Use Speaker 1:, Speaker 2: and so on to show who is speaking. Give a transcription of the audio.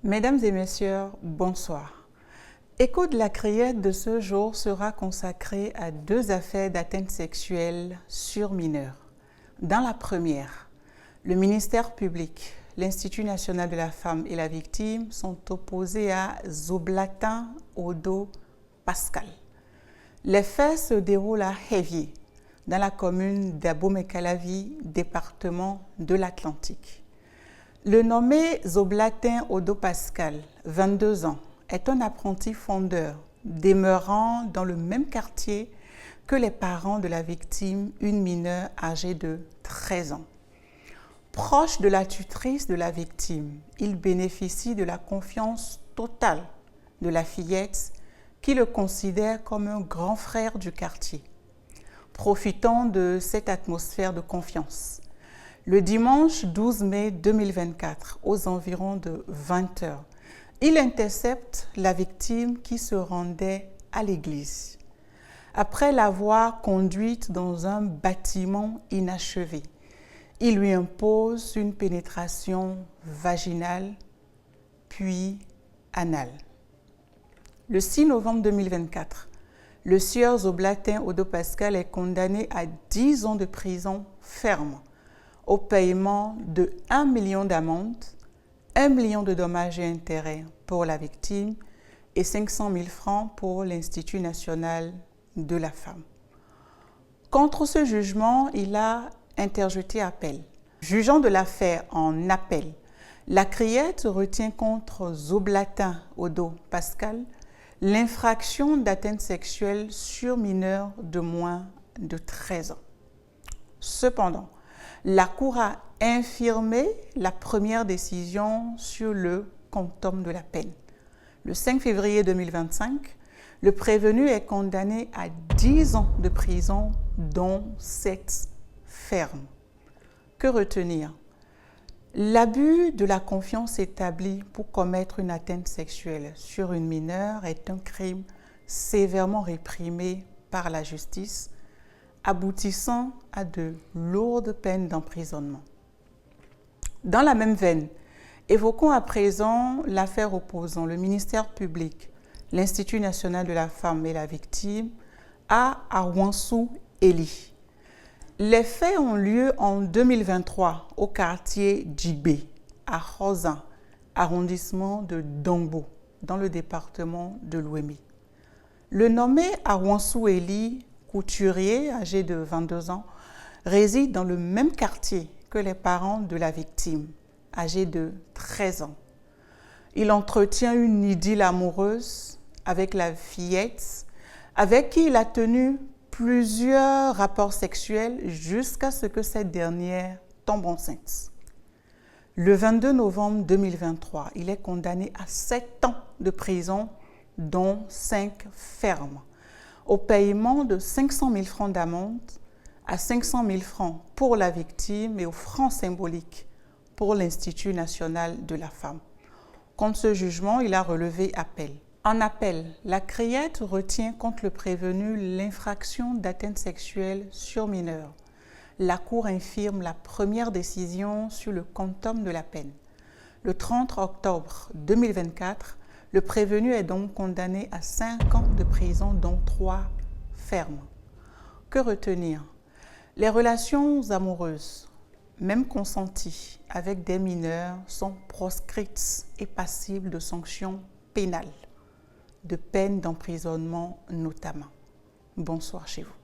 Speaker 1: Mesdames et messieurs, bonsoir. Écho de la criette de ce jour sera consacré à deux affaires d'atteinte sexuelle sur mineurs. Dans la première, le ministère public, l'Institut national de la femme et la victime sont opposés à Zoblatin Odo Pascal. Les faits se déroulent à Hévier, dans la commune d'Abomey-Calavi, département de l'Atlantique. Le nommé Zoblatin Odo Pascal, 22 ans, est un apprenti fondeur demeurant dans le même quartier que les parents de la victime, une mineure âgée de 13 ans. Proche de la tutrice de la victime, il bénéficie de la confiance totale de la fillette qui le considère comme un grand frère du quartier. Profitant de cette atmosphère de confiance, le dimanche 12 mai 2024, aux environs de 20 h, il intercepte la victime qui se rendait à l'église. Après l'avoir conduite dans un bâtiment inachevé, il lui impose une pénétration vaginale, puis anale. Le 6 novembre 2024, le sieur Zoblatin Odo Pascal est condamné à 10 ans de prison ferme au paiement de 1 million d'amende, 1 million de dommages et intérêts pour la victime et 500 000 francs pour l'Institut national de la femme. Contre ce jugement, il a interjeté appel. Jugeant de l'affaire en appel, la criette retient contre Zoblatin Odo Pascal l'infraction d'atteinte sexuelle sur mineur de moins de 13 ans. Cependant, la Cour a infirmé la première décision sur le quantum de la peine. Le 5 février 2025, le prévenu est condamné à 10 ans de prison, dont 7 fermes. Que retenir? L'abus de la confiance établie pour commettre une atteinte sexuelle sur une mineure est un crime sévèrement réprimé par la justice, aboutissant à de lourdes peines d'emprisonnement. Dans la même veine, évoquons à présent l'affaire opposant le ministère public, l'Institut national de la femme et la victime à Arwansou Eli. Les faits ont lieu en 2023 au quartier Djibé, à Rosa, arrondissement de Dongbo, dans le département de l'Ouémé. Le nommé Arwansou Eli, couturier âgé de 22 ans, réside dans le même quartier que les parents de la victime, âgés de 13 ans. Il entretient une idylle amoureuse avec la fillette, avec qui il a tenu plusieurs rapports sexuels jusqu'à ce que cette dernière tombe enceinte. Le 22 novembre 2023, il est condamné à 7 ans de prison, dont 5 fermes, au paiement de 500 000 francs d'amende, à 500 000 francs pour la victime et aux francs symboliques pour l'Institut national de la femme. Contre ce jugement, il a relevé appel. En appel, la criette retient contre le prévenu l'infraction d'atteinte sexuelle sur mineur. La Cour infirme la première décision sur le quantum de la peine. Le 30 octobre 2024, le prévenu est donc condamné à 5 ans de prison, dont 3 fermes. Que retenir? Les relations amoureuses, même consenties avec des mineurs, sont proscrites et passibles de sanctions pénales, de peines d'emprisonnement notamment. Bonsoir chez vous.